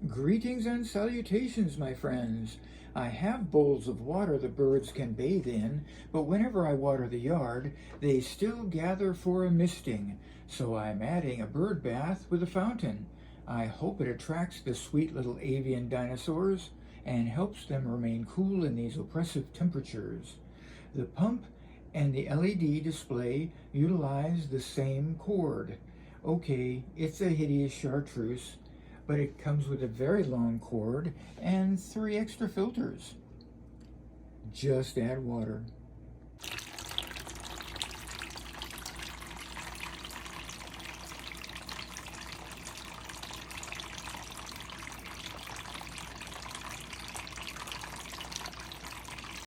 Greetings and salutations, my friends. I have bowls of water the birds can bathe in, but whenever I water the yard, they still gather for a misting, so I'm adding a bird bath with a fountain. I hope it attracts the sweet little avian dinosaurs and helps them remain cool in these oppressive temperatures. The pump and the LED display utilize the same cord. Okay, it's a hideous chartreuse, but it comes with a very long cord and 3 extra filters. Just add water.